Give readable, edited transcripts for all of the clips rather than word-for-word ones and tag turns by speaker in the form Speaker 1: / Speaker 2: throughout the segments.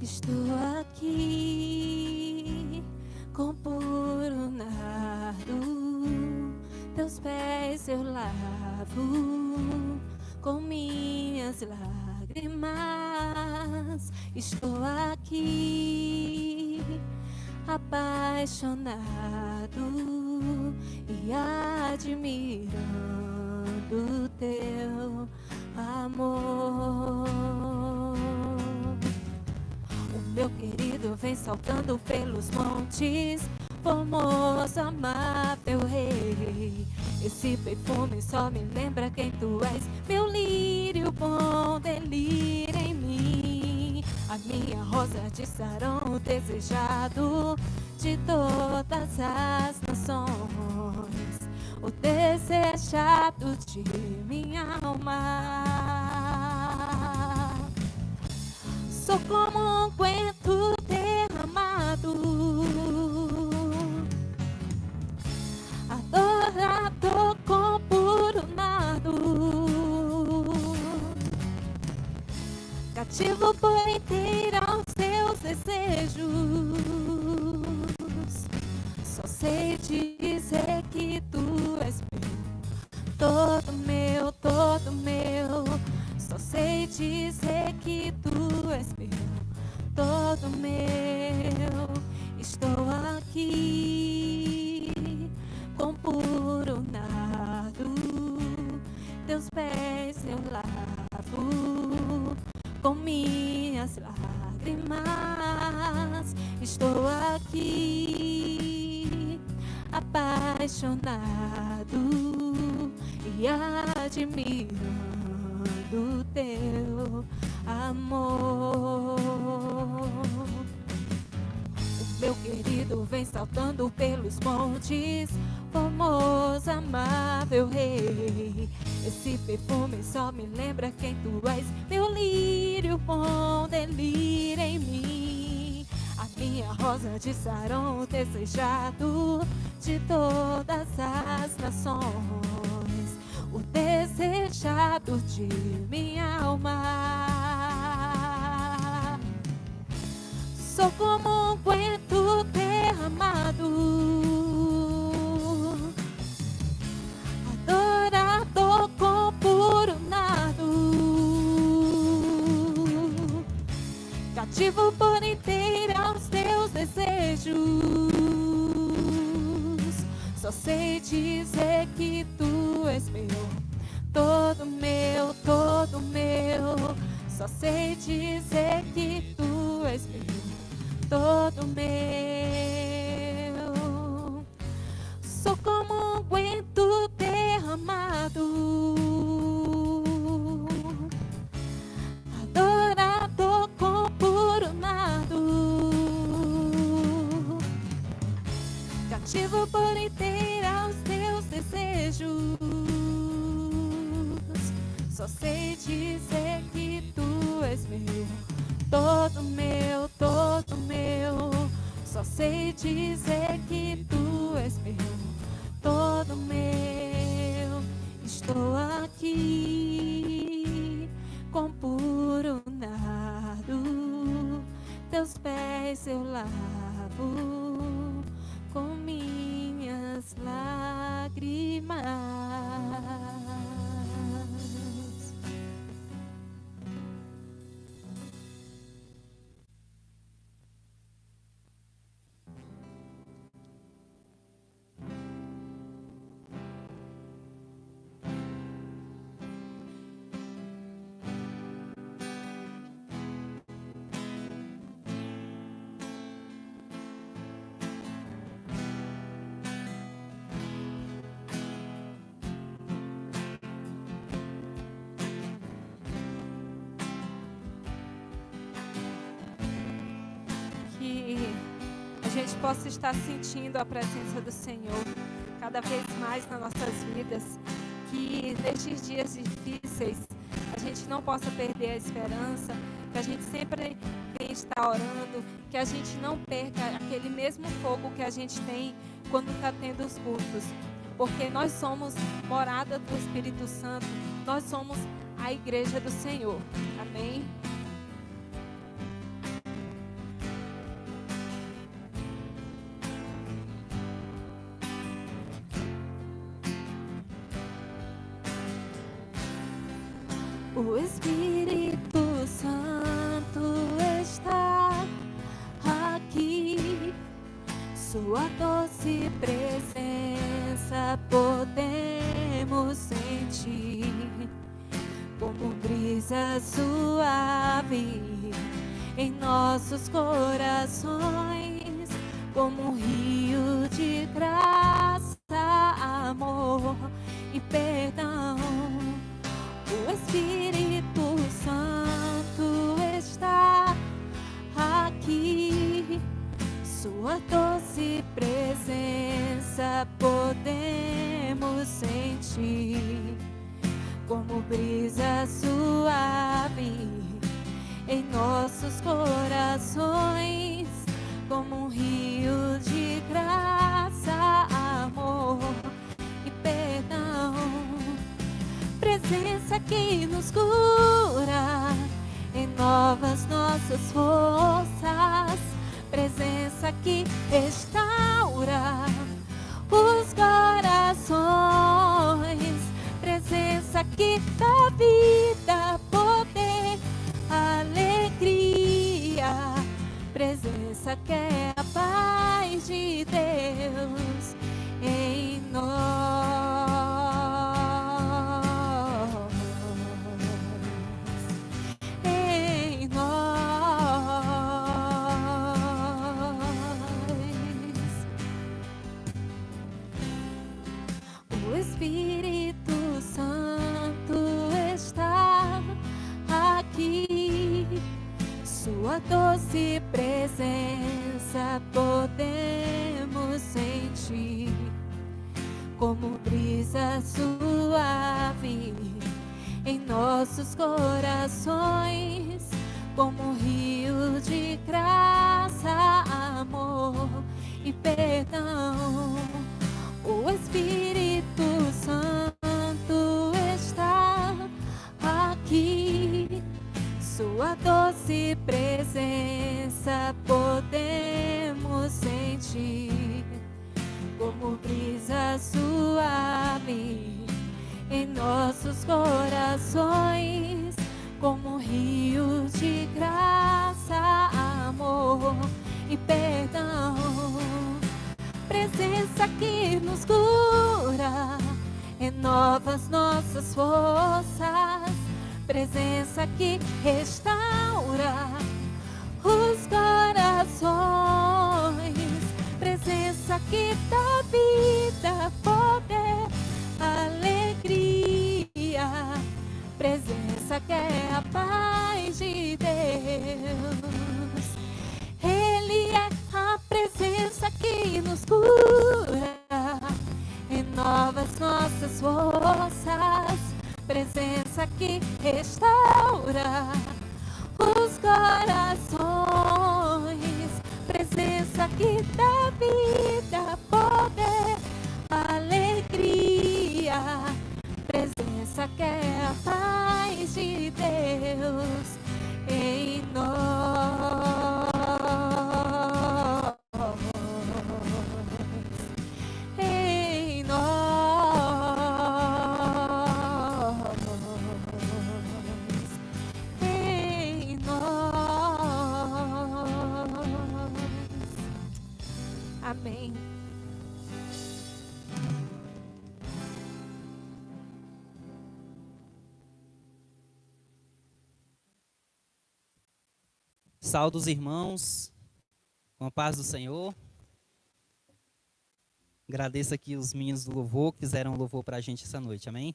Speaker 1: Estou aqui com puro nardo, teus pés eu lavo com minhas lágrimas. Estou aqui apaixonado e admirando teu amor. O meu querido vem saltando pelos montes, formoso, amável rei. Esse perfume só me lembra quem tu és, meu lírio bom, delírio em mim. A minha rosa de Sarão, desejado de todas as nações, o desejado de minha alma. Sou como um unguento derramado, adorado com puro nardo, cativo por inteiro aos teus desejos. Só sei dizer que tu és meu, todo meu, todo meu. Só sei dizer que tu és meu, todo meu. Estou aqui com puro nardo, teus pés eu lavo com minhas lágrimas. Estou aqui apaixonado e admirando teu amor. O meu querido vem saltando pelos montes, formoso, amável rei. Esse perfume só me lembra quem tu és, meu lírio bom, delírio em mim. A minha rosa de Sarão, desejado de todas as nações, o desejado de minha alma. Sou como um unguento derramado, adorado com puro nardo, cativo por inteiro aos teus desejos. Só sei dizer que tu és meu, todo meu, todo meu. Só sei dizer que tu és meu, todo meu. Sou como um unguento derramado, adorado com puro nardo, cativo por inteiro aos teus desejos. Só sei dizer que tu és meu, todo meu, todo meu. Só sei dizer que tu és meu, todo meu. Estou aqui com puro nardo, teus pés eu lavo com minhas lágrimas. Que a gente possa estar sentindo a presença do Senhor cada vez mais nas nossas vidas. Que nestes dias difíceis a gente não possa perder a esperança, que a gente sempre venha estar orando, que a gente não perca aquele mesmo fogo que a gente tem quando está tendo os cultos. Porque nós somos morada do Espírito Santo, nós somos a igreja do Senhor. Amém? O Espírito Santo está aqui, sua doce presença podemos sentir, como brisa suave em nossos corações, como um rio de graça, amor e perdão. O Espírito Santo está aqui, sua doce presença podemos sentir, como brisa suave em nossos corações, como um rio de graça, amor e perdão. Presença que nos cura, renovas nossas forças. Presença que restaura os corações. Presença que dá vida, poder, alegria. Presença que é a paz de Deus em nós. Em nós. O Espírito Santo está aqui, sua doce presença podemos sentir, como brisa suave em nossos corações, como um rio de graça, amor e perdão. O Espírito Santo está aqui, sua doce presença podemos sentir, como brisa suave em nossos corações, como um rio de graça, amor e perdão. Presença que nos cura, renova as nossas forças. Presença que restaura os corações. Presença que dá vida, poder, alegria. Presença que é a paz de Deus. Ele é a presença que nos cura, renova as nossas forças. Presença que restaura os corações. Presença que dá vida, poder, alegria. Presença que é a paz de Deus em nós. Em nós. Em nós. Amém.
Speaker 2: Saúde os irmãos, com a paz do Senhor. Agradeço aqui os meninos do louvor que fizeram um louvor para a gente essa noite, amém?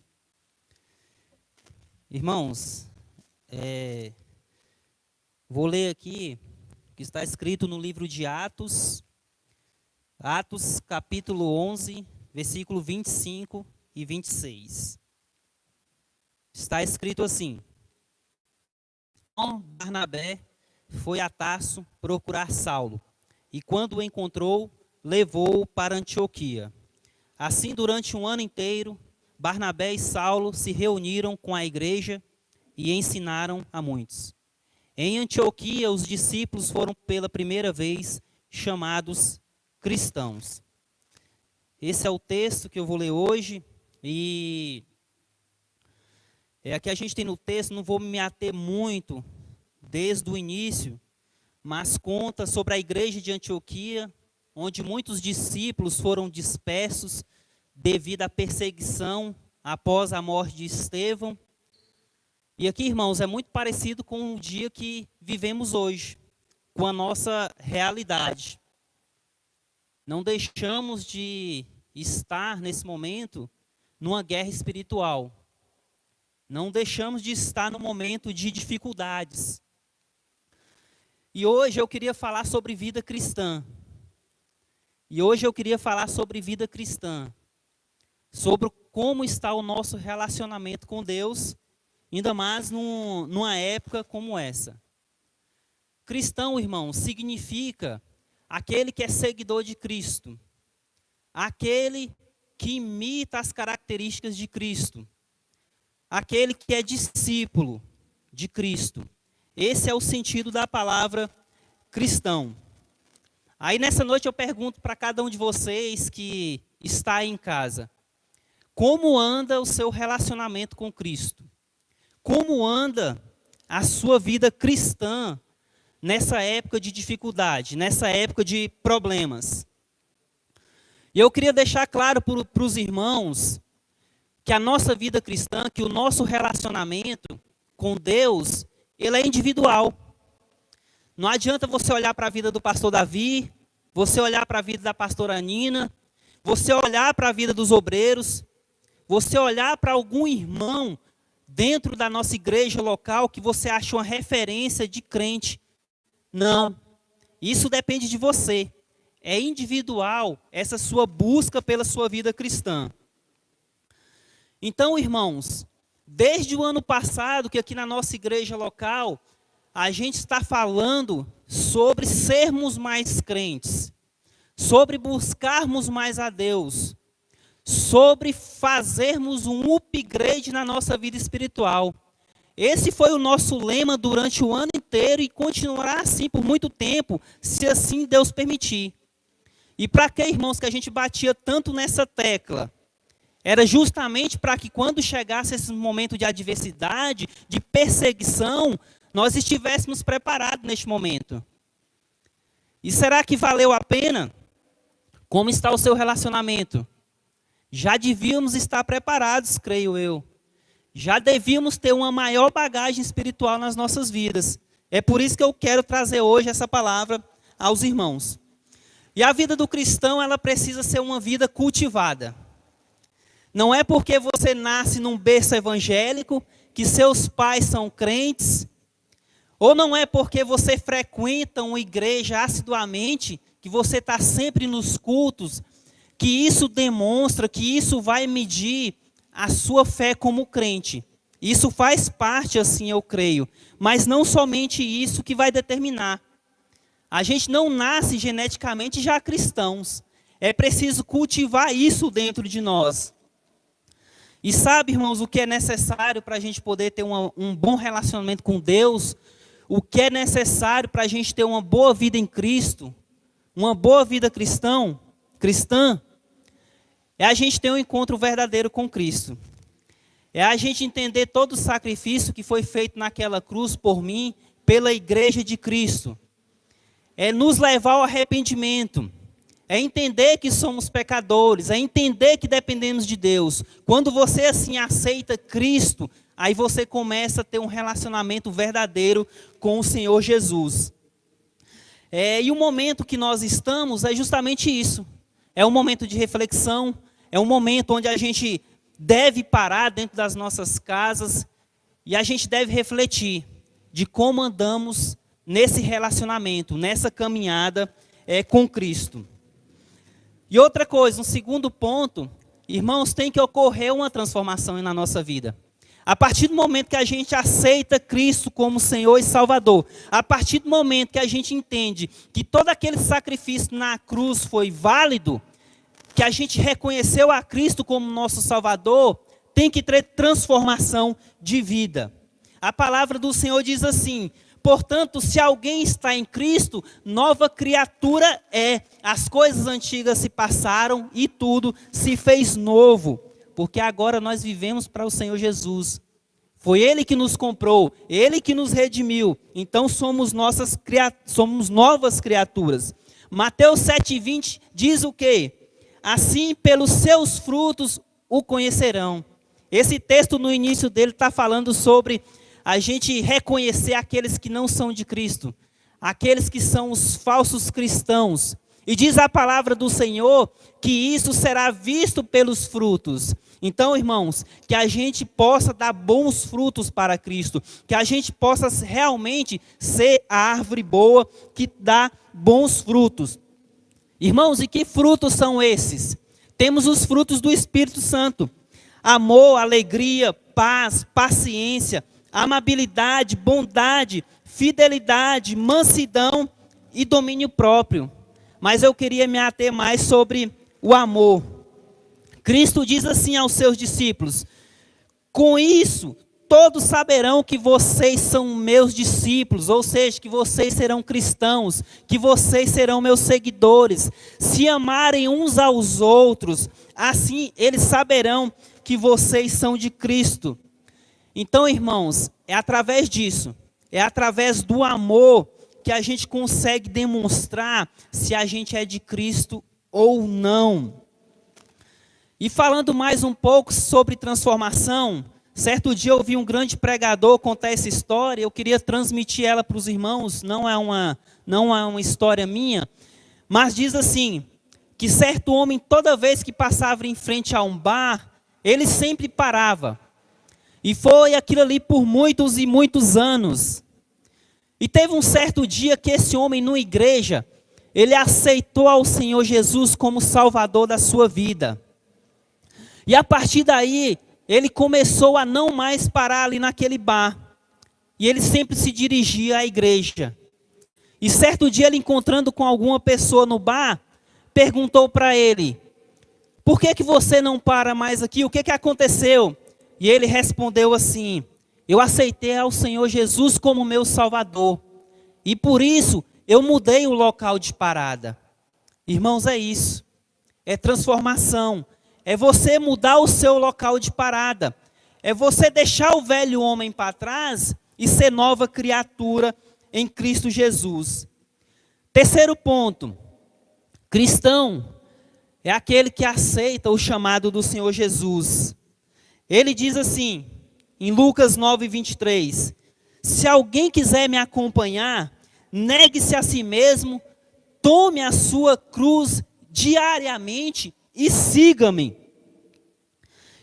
Speaker 2: Irmãos, vou ler aqui o que está escrito no livro de Atos, Atos capítulo 11, versículo 25 e 26. Está escrito assim: Barnabé foi a Tarso procurar Saulo, e quando o encontrou, levou-o para Antioquia. Assim, durante um ano inteiro, Barnabé e Saulo se reuniram com a igreja e ensinaram a muitos. Em Antioquia, os discípulos foram pela primeira vez chamados cristãos. Esse é o texto que eu vou ler hoje, e Aqui a gente tem no texto, não vou me ater muito desde o início, mas conta sobre a igreja de Antioquia, onde muitos discípulos foram dispersos devido à perseguição após a morte de Estevão. E aqui, irmãos, é muito parecido com o dia que vivemos hoje, com a nossa realidade. Não deixamos de estar, nesse momento, numa guerra espiritual. Não deixamos de estar no momento de dificuldades. E hoje eu queria falar sobre vida cristã. Sobre como está o nosso relacionamento com Deus, ainda mais numa época como essa. Cristão, irmão, significa aquele que é seguidor de Cristo, aquele que imita as características de Cristo, aquele que é discípulo de Cristo. Esse é o sentido da palavra cristão. Aí nessa noite eu pergunto para cada um de vocês que está aí em casa, como anda o seu relacionamento com Cristo? Como anda a sua vida cristã nessa época de dificuldade, nessa época de problemas? E eu queria deixar claro para os irmãos que a nossa vida cristã, que o nosso relacionamento com Deus, ele é individual. Não adianta você olhar para a vida do pastor Davi, você olhar para a vida da pastora Nina, você olhar para a vida dos obreiros, você olhar para algum irmão dentro da nossa igreja local que você acha uma referência de crente. Não, isso depende de você. É individual essa sua busca pela sua vida cristã. Então, irmãos, desde o ano passado, que aqui na nossa igreja local, a gente está falando sobre sermos mais crentes, sobre buscarmos mais a Deus, sobre fazermos um upgrade na nossa vida espiritual. Esse foi o nosso lema durante o ano inteiro e continuará assim por muito tempo, se assim Deus permitir. E para que, irmãos, que a gente batia tanto nessa tecla? Era justamente para que quando chegasse esse momento de adversidade, de perseguição, nós estivéssemos preparados neste momento. E será que valeu a pena? Como está o seu relacionamento? Já devíamos estar preparados, creio eu. Já devíamos ter uma maior bagagem espiritual nas nossas vidas. É por isso que eu quero trazer hoje essa palavra aos irmãos. E a vida do cristão, ela precisa ser uma vida cultivada. Não é porque você nasce num berço evangélico, que seus pais são crentes, ou não é porque você frequenta uma igreja assiduamente, que você está sempre nos cultos, que isso demonstra, que isso vai medir a sua fé como crente. Isso faz parte, assim, eu creio. Mas não somente isso que vai determinar. A gente não nasce geneticamente já cristãos. É preciso cultivar isso dentro de nós. E sabe, irmãos, o que é necessário para a gente poder ter um bom relacionamento com Deus? O que é necessário para a gente ter uma boa vida em Cristo? Uma boa vida cristã? É a gente ter um encontro verdadeiro com Cristo. É a gente entender todo o sacrifício que foi feito naquela cruz por mim, pela igreja de Cristo. É nos levar ao arrependimento. É entender que somos pecadores, é entender que dependemos de Deus. Quando você assim aceita Cristo, aí você começa a ter um relacionamento verdadeiro com o Senhor Jesus. E o momento que nós estamos é justamente isso. É um momento de reflexão, é um momento onde a gente deve parar dentro das nossas casas e a gente deve refletir de como andamos nesse relacionamento, nessa caminhada com Cristo. E outra coisa, um segundo ponto, irmãos, tem que ocorrer uma transformação na nossa vida. A partir do momento que a gente aceita Cristo como Senhor e Salvador, a partir do momento que a gente entende que todo aquele sacrifício na cruz foi válido, que a gente reconheceu a Cristo como nosso Salvador, tem que ter transformação de vida. A palavra do Senhor diz assim: portanto, se alguém está em Cristo, nova criatura é. As coisas antigas se passaram e tudo se fez novo. Porque agora nós vivemos para o Senhor Jesus. Foi Ele que nos comprou, Ele que nos redimiu. Então somos novas criaturas. Mateus 7,20 diz o quê? Assim, pelos seus frutos o conhecerão. Esse texto, no início dele, está falando sobre a gente reconhecer aqueles que não são de Cristo, aqueles que são os falsos cristãos. E diz a palavra do Senhor que isso será visto pelos frutos. Então, irmãos, que a gente possa dar bons frutos para Cristo, que a gente possa realmente ser a árvore boa que dá bons frutos. Irmãos, e que frutos são esses? Temos os frutos do Espírito Santo: amor, alegria, paz, paciência, amabilidade, bondade, fidelidade, mansidão e domínio próprio. Mas eu queria me ater mais sobre o amor. Cristo diz assim aos seus discípulos: com isso, todos saberão que vocês são meus discípulos, ou seja, que vocês serão cristãos, que vocês serão meus seguidores, se amarem uns aos outros, assim eles saberão que vocês são de Cristo. Então, irmãos, é através disso, é através do amor que a gente consegue demonstrar se a gente é de Cristo ou não. E falando mais um pouco sobre transformação, certo dia eu ouvi um grande pregador contar essa história, eu queria transmitir ela para os irmãos, não é uma história minha, mas diz assim, que certo homem, toda vez que passava em frente a um bar, ele sempre parava. E foi aquilo ali por muitos e muitos anos. E teve um certo dia que esse homem, numa igreja, ele aceitou ao Senhor Jesus como Salvador da sua vida. E a partir daí, ele começou a não mais parar ali naquele bar. E ele sempre se dirigia à igreja. E certo dia, ele encontrando com alguma pessoa no bar, perguntou para ele: por que você não para mais aqui? O que aconteceu? E ele respondeu assim: eu aceitei ao Senhor Jesus como meu Salvador. E por isso, eu mudei o local de parada. Irmãos, é isso. É transformação. É você mudar o seu local de parada. É você deixar o velho homem para trás e ser nova criatura em Cristo Jesus. Terceiro ponto. Cristão é aquele que aceita o chamado do Senhor Jesus. Ele diz assim, em Lucas 9:23, se alguém quiser me acompanhar, negue-se a si mesmo, tome a sua cruz diariamente e siga-me.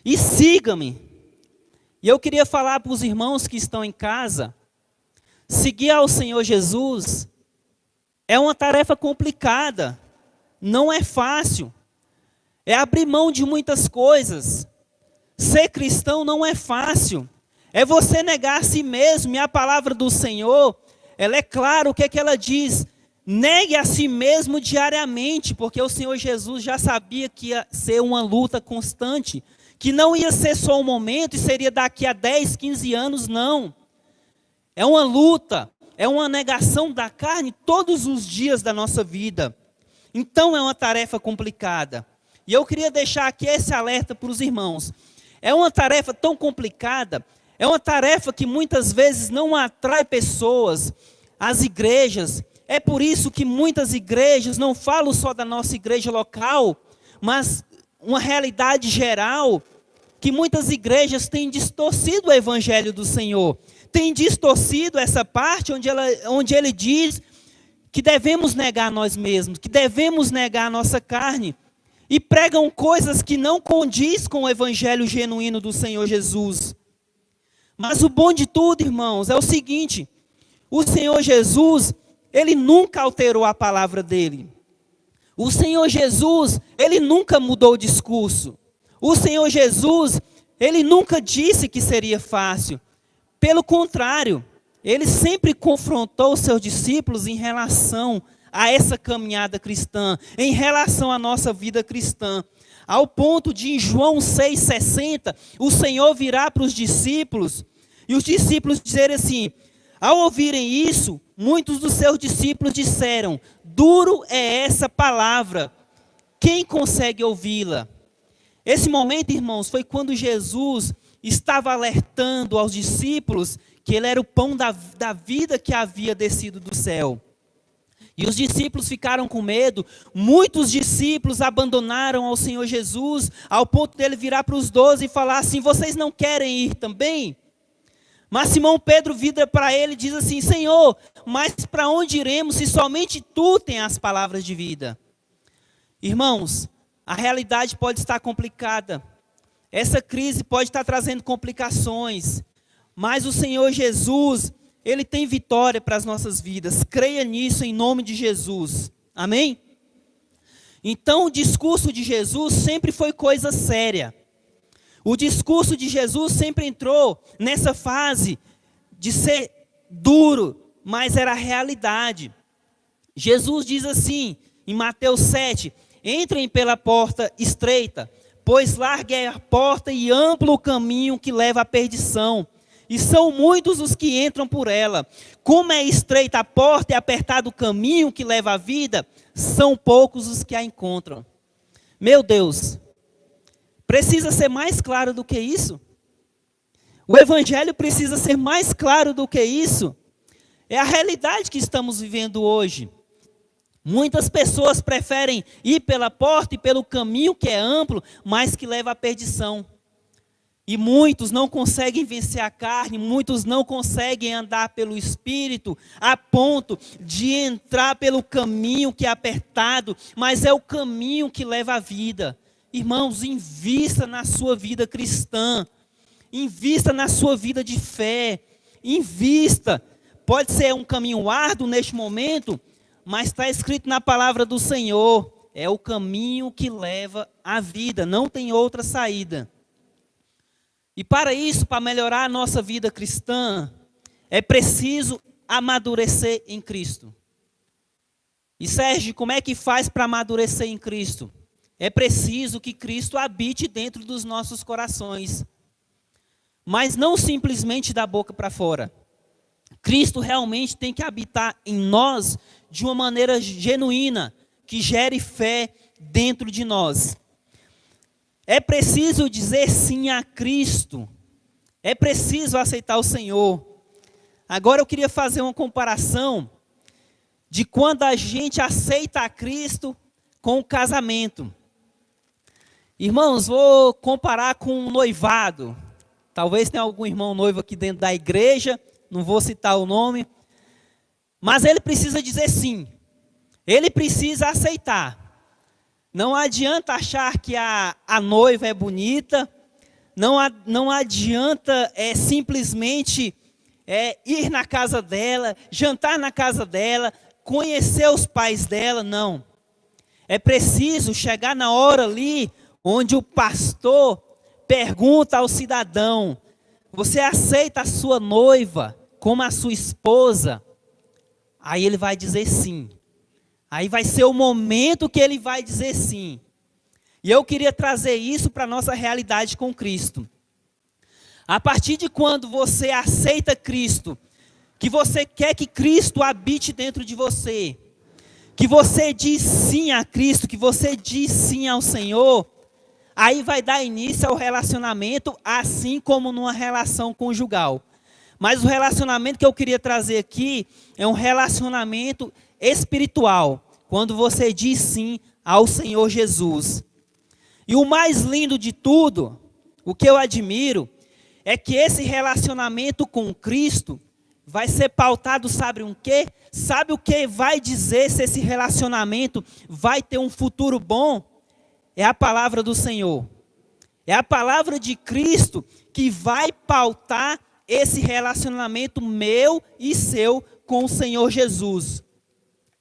Speaker 2: E siga-me. E eu queria falar para os irmãos que estão em casa, seguir ao Senhor Jesus é uma tarefa complicada, não é fácil, é abrir mão de muitas coisas. Ser cristão não é fácil, é você negar a si mesmo, e a palavra do Senhor, ela é clara, o que é que ela diz? Negue a si mesmo diariamente, porque o Senhor Jesus já sabia que ia ser uma luta constante, que não ia ser só um momento e seria daqui a 10, 15 anos, não. É uma luta, é uma negação da carne todos os dias da nossa vida. Então é uma tarefa complicada. E eu queria deixar aqui esse alerta para os irmãos. É uma tarefa tão complicada, é uma tarefa que muitas vezes não atrai pessoas, as igrejas. É por isso que muitas igrejas, não falo só da nossa igreja local, mas uma realidade geral, que muitas igrejas têm distorcido o evangelho do Senhor. Têm distorcido essa parte onde ele diz que devemos negar nós mesmos, que devemos negar a nossa carne. E pregam coisas que não condiz com o evangelho genuíno do Senhor Jesus. Mas o bom de tudo, irmãos, é o seguinte: o Senhor Jesus, ele nunca alterou a palavra dele. O Senhor Jesus, ele nunca mudou o discurso. O Senhor Jesus, ele nunca disse que seria fácil. Pelo contrário, ele sempre confrontou os seus discípulos em relação a essa caminhada cristã, em relação à nossa vida cristã. Ao ponto de, em João 6,60, o Senhor virá para os discípulos, e os discípulos dizerem assim, ao ouvirem isso, muitos dos seus discípulos disseram, duro é essa palavra, quem consegue ouvi-la? Esse momento, irmãos, foi quando Jesus estava alertando aos discípulos que ele era o pão da vida que havia descido do céu. E os discípulos ficaram com medo. Muitos discípulos abandonaram ao Senhor Jesus, ao ponto dele virar para os 12 e falar assim: vocês não querem ir também? Mas Simão Pedro vira para ele e diz assim: Senhor, mas para onde iremos se somente tu tens as palavras de vida? Irmãos, a realidade pode estar complicada. Essa crise pode estar trazendo complicações. Mas o Senhor Jesus, Ele tem vitória para as nossas vidas. Creia nisso em nome de Jesus. Amém? Então o discurso de Jesus sempre foi coisa séria. O discurso de Jesus sempre entrou nessa fase de ser duro, mas era a realidade. Jesus diz assim, em Mateus 7, entrem pela porta estreita, pois larga é a porta e amplo o caminho que leva à perdição. E são muitos os que entram por ela. Como é estreita a porta e apertado o caminho que leva à vida, são poucos os que a encontram. Meu Deus, precisa ser mais claro do que isso? O Evangelho precisa ser mais claro do que isso? É a realidade que estamos vivendo hoje. Muitas pessoas preferem ir pela porta e pelo caminho que é amplo, mas que leva à perdição. E muitos não conseguem vencer a carne, muitos não conseguem andar pelo Espírito, a ponto de entrar pelo caminho que é apertado, mas é o caminho que leva à vida. Irmãos, invista na sua vida cristã, invista na sua vida de fé, invista. Pode ser um caminho árduo neste momento, mas está escrito na palavra do Senhor, é o caminho que leva à vida, não tem outra saída. E para isso, para melhorar a nossa vida cristã, é preciso amadurecer em Cristo. E Sérgio, como é que faz para amadurecer em Cristo? É preciso que Cristo habite dentro dos nossos corações. Mas não simplesmente da boca para fora. Cristo realmente tem que habitar em nós de uma maneira genuína, que gere fé dentro de nós. É preciso dizer sim a Cristo. É preciso aceitar o Senhor. Agora eu queria fazer uma comparação de quando a gente aceita a Cristo com o casamento. Irmãos, vou comparar com um noivado. Talvez tenha algum irmão noivo aqui dentro da igreja, não vou citar o nome. Mas ele precisa dizer sim. Ele precisa aceitar. Não adianta achar que a noiva é bonita, não adianta simplesmente ir na casa dela, jantar na casa dela, conhecer os pais dela, não. É preciso chegar na hora ali, onde o pastor pergunta ao cidadão: você aceita a sua noiva como a sua esposa? Aí ele vai dizer sim. Aí vai ser o momento que ele vai dizer sim. E eu queria trazer isso para a nossa realidade com Cristo. A partir de quando você aceita Cristo, que você quer que Cristo habite dentro de você, que você diz sim a Cristo, que você diz sim ao Senhor, aí vai dar início ao relacionamento, assim como numa relação conjugal. Mas o relacionamento que eu queria trazer aqui é um relacionamento espiritual, quando você diz sim ao Senhor Jesus. E o mais lindo de tudo, o que eu admiro, é que esse relacionamento com Cristo vai ser pautado, sabe o quê? Sabe o que vai dizer se esse relacionamento vai ter um futuro bom? É a palavra do Senhor. É a palavra de Cristo que vai pautar esse relacionamento meu e seu com o Senhor Jesus.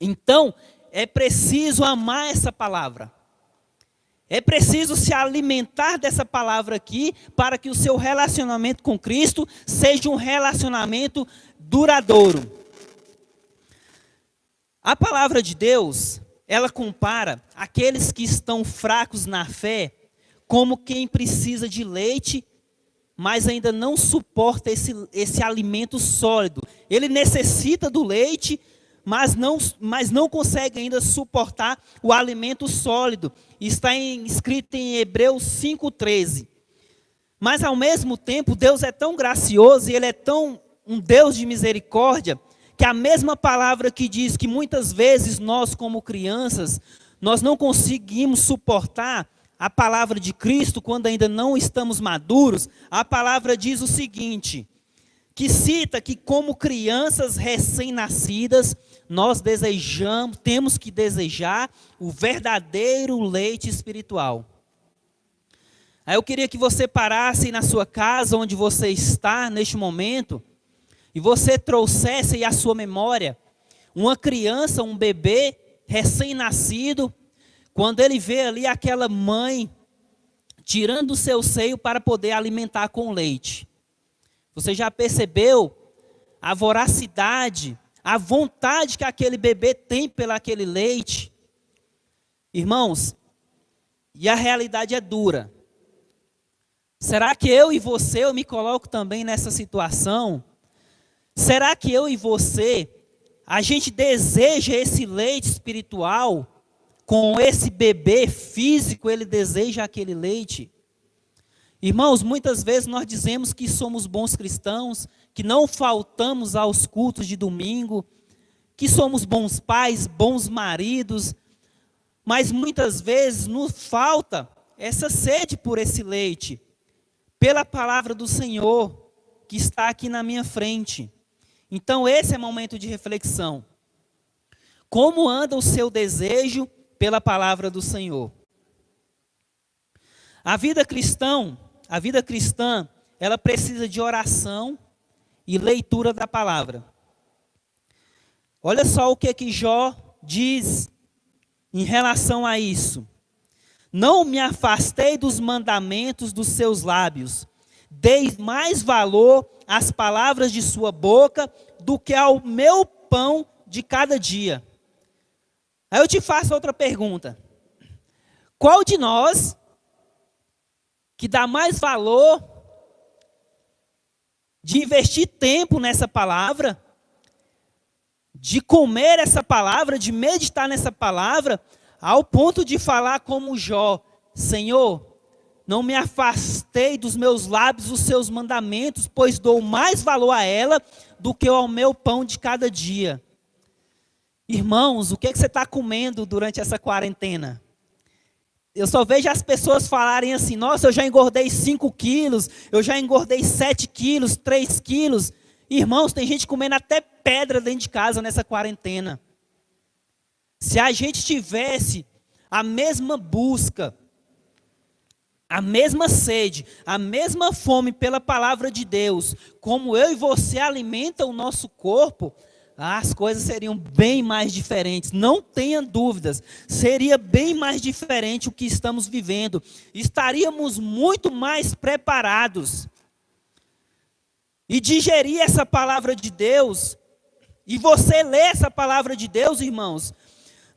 Speaker 2: Então, é preciso amar essa palavra. É preciso se alimentar dessa palavra aqui para que o seu relacionamento com Cristo seja um relacionamento duradouro. A palavra de Deus, ela compara aqueles que estão fracos na fé como quem precisa de leite, mas ainda não suporta esse alimento sólido. Ele necessita do leite, mas não consegue ainda suportar o alimento sólido. Está escrito em Hebreus 5,13. Mas ao mesmo tempo, Deus é tão gracioso e Ele é tão um Deus de misericórdia, que a mesma palavra que diz que muitas vezes nós como crianças, nós não conseguimos suportar a palavra de Cristo quando ainda não estamos maduros, a palavra diz o seguinte, que cita que como crianças recém-nascidas, nós temos que desejar o verdadeiro leite espiritual. Aí eu queria que você parasse na sua casa, onde você está neste momento, e você trouxesse à sua memória uma criança, um bebê recém-nascido, quando ele vê ali aquela mãe tirando o seu seio para poder alimentar com leite. Você já percebeu a voracidade, a vontade que aquele bebê tem pelo aquele leite? Irmãos, e a realidade é dura. Será que eu e você, eu me coloco também nessa situação? Será que eu e você, a gente deseja esse leite espiritual? Com esse bebê físico, ele deseja aquele leite? Irmãos, muitas vezes nós dizemos que somos bons cristãos, que não faltamos aos cultos de domingo, que somos bons pais, bons maridos, mas muitas vezes nos falta essa sede por esse leite, pela palavra do Senhor, que está aqui na minha frente. Então esse é o momento de reflexão. Como anda o seu desejo pela palavra do Senhor? A vida cristã, ela precisa de oração e leitura da palavra. Olha só o que Jó diz em relação a isso. Não me afastei dos mandamentos dos seus lábios, dei mais valor às palavras de sua boca do que ao meu pão de cada dia. Aí eu te faço outra pergunta. Qual de nós que dá mais valor de investir tempo nessa palavra, de comer essa palavra, de meditar nessa palavra, ao ponto de falar como Jó: Senhor, não me afastei dos meus lábios os seus mandamentos, pois dou mais valor a ela do que ao meu pão de cada dia. Irmãos, o que você está comendo durante essa quarentena? Eu só vejo as pessoas falarem assim: nossa, eu já engordei 5 quilos, eu já engordei 7 quilos, 3 quilos. Irmãos, tem gente comendo até pedra dentro de casa nessa quarentena. Se a gente tivesse a mesma busca, a mesma sede, a mesma fome pela palavra de Deus, como eu e você alimentam o nosso corpo, as coisas seriam bem mais diferentes. Não tenha dúvidas, seria bem mais diferente o que estamos vivendo. Estaríamos muito mais preparados. E digerir essa palavra de Deus, e você ler essa palavra de Deus, irmãos,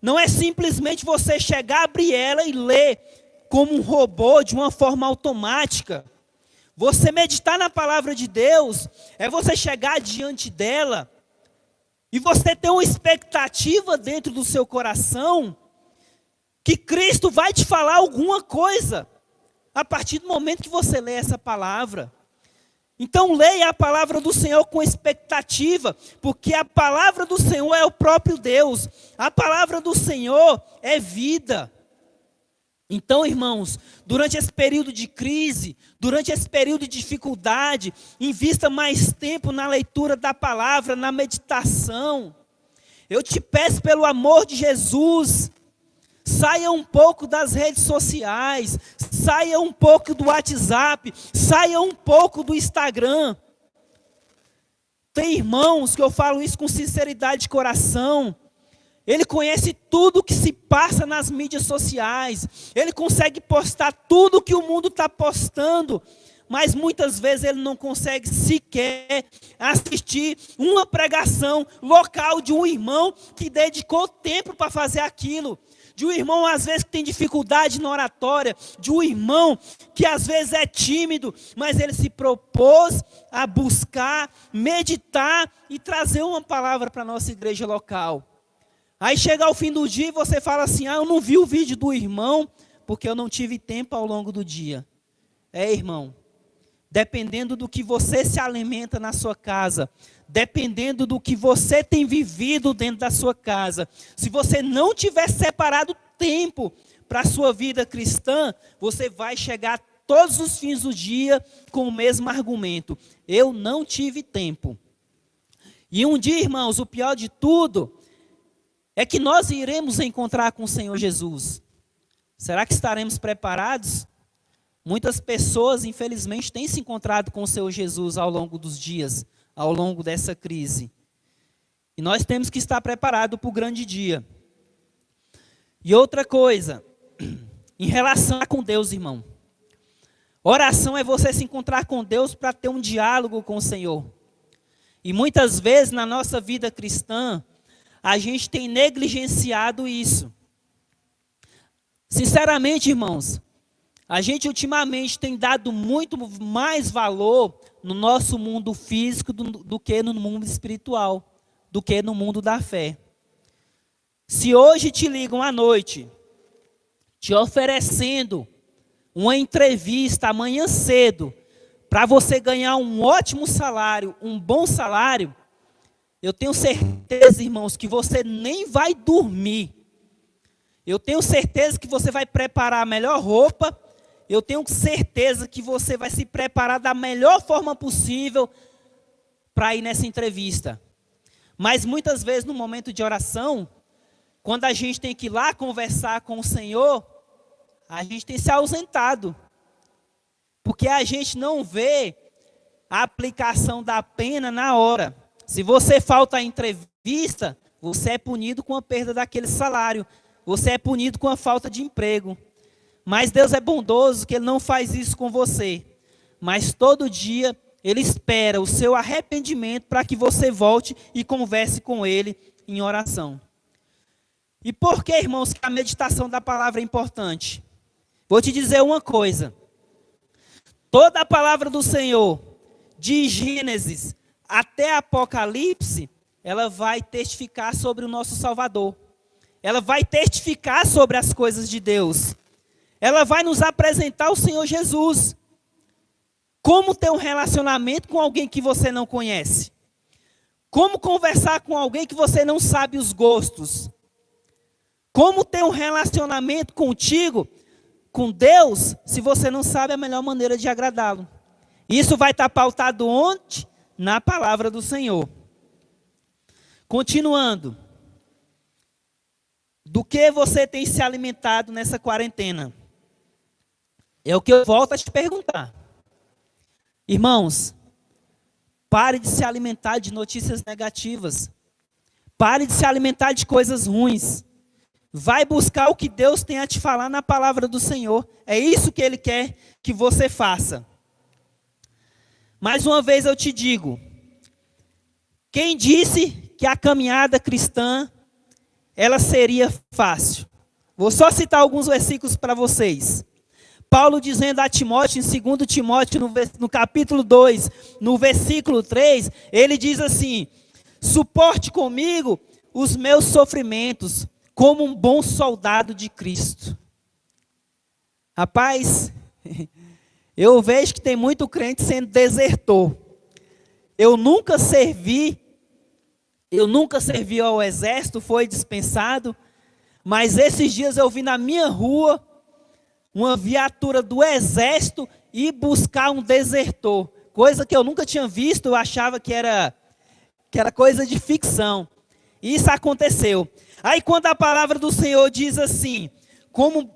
Speaker 2: não é simplesmente você chegar, abrir ela e ler como um robô, de uma forma automática. Você meditar na palavra de Deus é você chegar diante dela e você ter uma expectativa dentro do seu coração que Cristo vai te falar alguma coisa a partir do momento que você lê essa palavra. Então leia a palavra do Senhor com expectativa, porque a palavra do Senhor é o próprio Deus. A palavra do Senhor é vida. Então, irmãos, durante esse período de crise, durante esse período de dificuldade, invista mais tempo na leitura da palavra, na meditação. Eu te peço pelo amor de Jesus, saia um pouco das redes sociais, saia um pouco do WhatsApp, saia um pouco do Instagram. Tem irmãos que eu falo isso com sinceridade de coração. Ele conhece tudo que se passa nas mídias sociais. Ele consegue postar tudo que o mundo está postando. Mas muitas vezes ele não consegue sequer assistir uma pregação local de um irmão que dedicou tempo para fazer aquilo. De um irmão, às vezes, que tem dificuldade na oratória. De um irmão que, às vezes, é tímido. Mas ele se propôs a buscar, meditar e trazer uma palavra para a nossa igreja local. Aí chega ao fim do dia e você fala assim: eu não vi o vídeo do irmão, porque eu não tive tempo ao longo do dia. Irmão, dependendo do que você se alimenta na sua casa, dependendo do que você tem vivido dentro da sua casa, se você não tiver separado tempo para a sua vida cristã, você vai chegar todos os fins do dia com o mesmo argumento: eu não tive tempo. E um dia, irmãos, o pior de tudo é que nós iremos encontrar com o Senhor Jesus. Será que estaremos preparados? Muitas pessoas, infelizmente, têm se encontrado com o Senhor Jesus ao longo dos dias, ao longo dessa crise. E nós temos que estar preparados para o grande dia. E outra coisa, em relação com Deus, irmão. Oração é você se encontrar com Deus para ter um diálogo com o Senhor. E muitas vezes na nossa vida cristã, a gente tem negligenciado isso. Sinceramente, irmãos, a gente ultimamente tem dado muito mais valor no nosso mundo físico do que no mundo espiritual, do que no mundo da fé. Se hoje te ligam à noite, te oferecendo uma entrevista amanhã cedo, para você ganhar um ótimo salário, um bom salário, eu tenho certeza, irmãos, que você nem vai dormir. Eu tenho certeza que você vai preparar a melhor roupa. Eu tenho certeza que você vai se preparar da melhor forma possível para ir nessa entrevista. Mas muitas vezes no momento de oração, quando a gente tem que ir lá conversar com o Senhor, a gente tem se ausentado. Porque a gente não vê a aplicação da pena na hora. Se você falta à entrevista, você é punido com a perda daquele salário. Você é punido com a falta de emprego. Mas Deus é bondoso que Ele não faz isso com você. Mas todo dia Ele espera o seu arrependimento para que você volte e converse com Ele em oração. E por que, irmãos, que a meditação da palavra é importante? Vou te dizer uma coisa. Toda a palavra do Senhor, de Gênesis até Apocalipse, ela vai testificar sobre o nosso Salvador. Ela vai testificar sobre as coisas de Deus. Ela vai nos apresentar o Senhor Jesus. Como ter um relacionamento com alguém que você não conhece? Como conversar com alguém que você não sabe os gostos? Como ter um relacionamento contigo, com Deus, se você não sabe a melhor maneira de agradá-lo? Isso vai estar pautado onde? Na palavra do Senhor. Continuando. Do que você tem se alimentado nessa quarentena? É o que eu volto a te perguntar. Irmãos, pare de se alimentar de notícias negativas. Pare de se alimentar de coisas ruins. Vai buscar o que Deus tem a te falar na palavra do Senhor. É isso que Ele quer que você faça. Mais uma vez eu te digo. Quem disse que a caminhada cristã ela seria fácil? Vou só citar alguns versículos para vocês. Paulo dizendo a Timóteo, em 2 Timóteo, no capítulo 2, no versículo 3, ele diz assim: suporte comigo os meus sofrimentos, como um bom soldado de Cristo. Rapaz, eu vejo que tem muito crente sendo desertor. Eu nunca servi ao exército, foi dispensado, mas esses dias eu vi na minha rua uma viatura do exército ir buscar um desertor, coisa que eu nunca tinha visto, eu achava que era coisa de ficção. E isso aconteceu. Aí quando a palavra do Senhor diz assim, como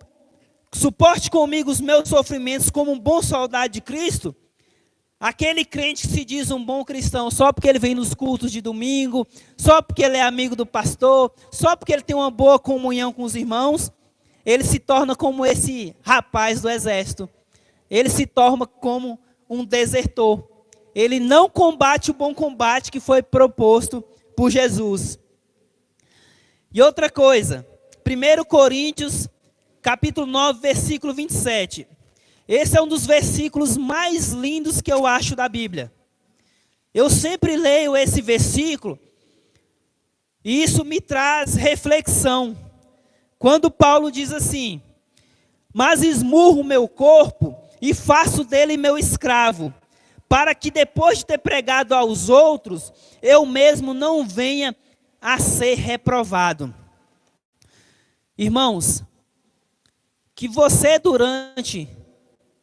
Speaker 2: suporte comigo os meus sofrimentos como um bom soldado de Cristo, aquele crente que se diz um bom cristão só porque ele vem nos cultos de domingo, só porque ele é amigo do pastor, só porque ele tem uma boa comunhão com os irmãos, ele se torna como esse rapaz do exército. Ele se torna como um desertor. Ele não combate o bom combate que foi proposto por Jesus. E outra coisa, 1 Coríntios, capítulo 9, versículo 27. Esse é um dos versículos mais lindos que eu acho da Bíblia. Eu sempre leio esse versículo e isso me traz reflexão. Quando Paulo diz assim: mas esmurro o meu corpo e faço dele meu escravo, para que depois de ter pregado aos outros, eu mesmo não venha a ser reprovado. Irmãos, que você durante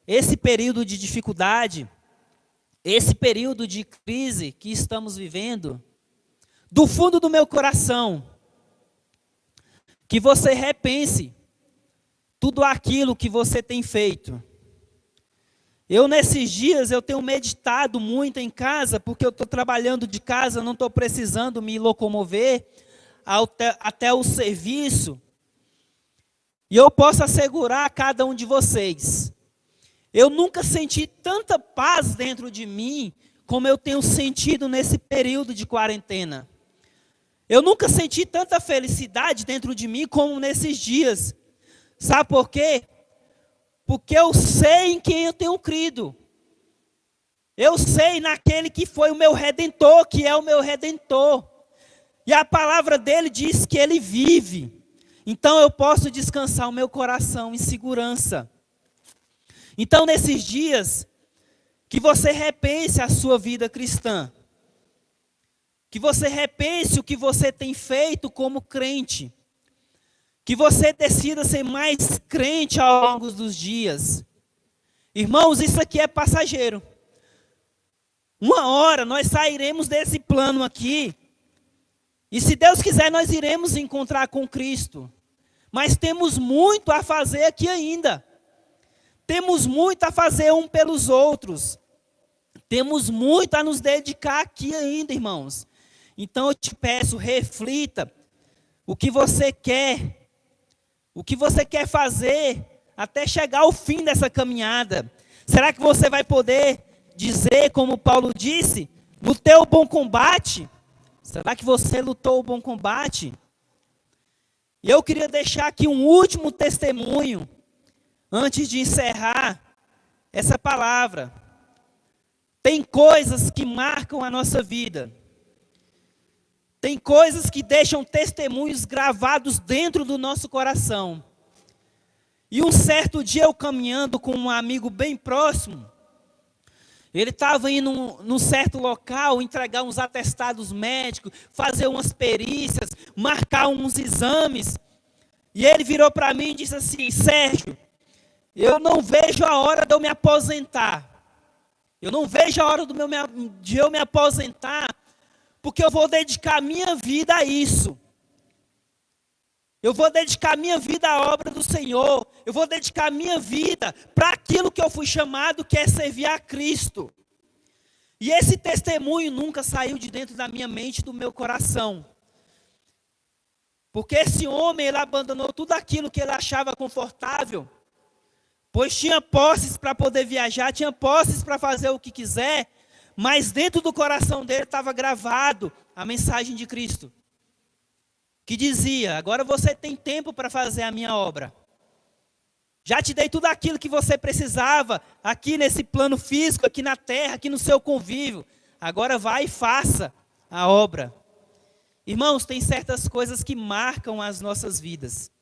Speaker 2: esse período de dificuldade, esse período de crise que estamos vivendo, do fundo do meu coração, que você repense tudo aquilo que você tem feito. Eu, nesses dias, eu tenho meditado muito em casa, porque eu estou trabalhando de casa, não estou precisando me locomover até o serviço. E eu posso assegurar a cada um de vocês, eu nunca senti tanta paz dentro de mim, como eu tenho sentido nesse período de quarentena. Eu nunca senti tanta felicidade dentro de mim, como nesses dias. Sabe por quê? Porque eu sei em quem eu tenho crido. Eu sei naquele que foi o meu Redentor, que é o meu Redentor. E a palavra dele diz que ele vive. Então eu posso descansar o meu coração em segurança. Então nesses dias, que você repense a sua vida cristã. Que você repense o que você tem feito como crente. Que você decida ser mais crente ao longo dos dias. Irmãos, isso aqui é passageiro. Uma hora nós sairemos desse plano aqui. E se Deus quiser, nós iremos encontrar com Cristo. Mas temos muito a fazer aqui ainda. Temos muito a fazer um pelos outros. Temos muito a nos dedicar aqui ainda, irmãos. Então eu te peço, reflita o que você quer. O que você quer fazer até chegar ao fim dessa caminhada. Será que você vai poder dizer, como Paulo disse, lutei o bom combate? Será que você lutou o bom combate? E eu queria deixar aqui um último testemunho, antes de encerrar essa palavra. Tem coisas que marcam a nossa vida. Tem coisas que deixam testemunhos gravados dentro do nosso coração. E um certo dia eu caminhando com um amigo bem próximo, ele estava indo num certo local, entregar uns atestados médicos, fazer umas perícias, marcar uns exames. E ele virou para mim e disse assim: Sérgio, eu não vejo a hora de eu me aposentar. Eu não vejo a hora de eu me aposentar, porque eu vou dedicar minha vida a isso. Eu vou dedicar minha vida à obra do Senhor. Eu vou dedicar minha vida para aquilo que eu fui chamado, que é servir a Cristo. E esse testemunho nunca saiu de dentro da minha mente, do meu coração. Porque esse homem, ele abandonou tudo aquilo que ele achava confortável. Pois tinha posses para poder viajar, tinha posses para fazer o que quiser. Mas dentro do coração dele estava gravado a mensagem de Cristo, que dizia: agora você tem tempo para fazer a minha obra. Já te dei tudo aquilo que você precisava, aqui nesse plano físico, aqui na terra, aqui no seu convívio. Agora vai e faça a obra. Irmãos, tem certas coisas que marcam as nossas vidas.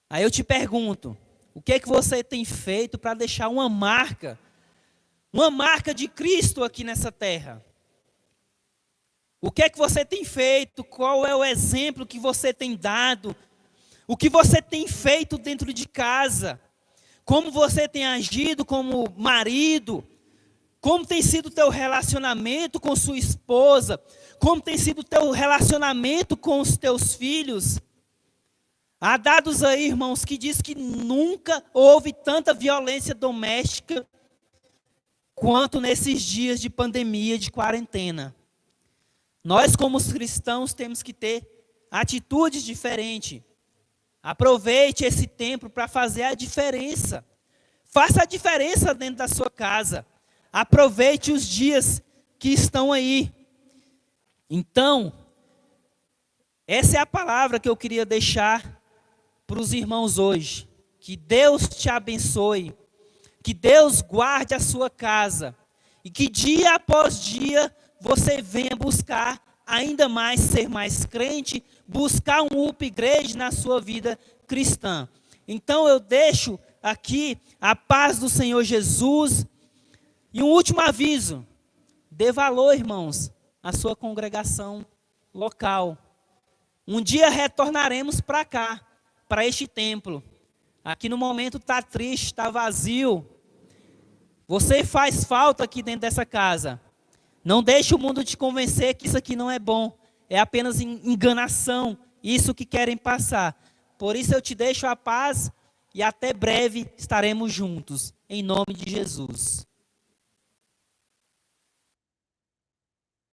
Speaker 2: Aí eu te pergunto, o que é que você tem feito para deixar uma marca de Cristo aqui nessa terra? O que é que você tem feito? Qual é o exemplo que você tem dado? O que você tem feito dentro de casa? Como você tem agido como marido? Como tem sido o teu relacionamento com sua esposa? Como tem sido o teu relacionamento com os teus filhos? Há dados aí, irmãos, que diz que nunca houve tanta violência doméstica quanto nesses dias de pandemia, de quarentena. Nós, como os cristãos, temos que ter atitudes diferentes. Aproveite esse tempo para fazer a diferença. Faça a diferença dentro da sua casa. Aproveite os dias que estão aí. Então, essa é a palavra que eu queria deixar para os irmãos hoje. Que Deus te abençoe. Que Deus guarde a sua casa. E que dia após dia você venha buscar ainda mais ser mais crente, buscar um upgrade na sua vida cristã. Então eu deixo aqui a paz do Senhor Jesus, E um último aviso: dê valor, irmãos, à sua congregação local. Um dia retornaremos para cá, para este templo. Aqui no momento está triste, está vazio. Você faz falta aqui dentro dessa casa. Não deixe o mundo te convencer que isso aqui não é bom. É apenas enganação, isso que querem passar. Por isso eu te deixo a paz e até breve estaremos juntos. Em nome de Jesus.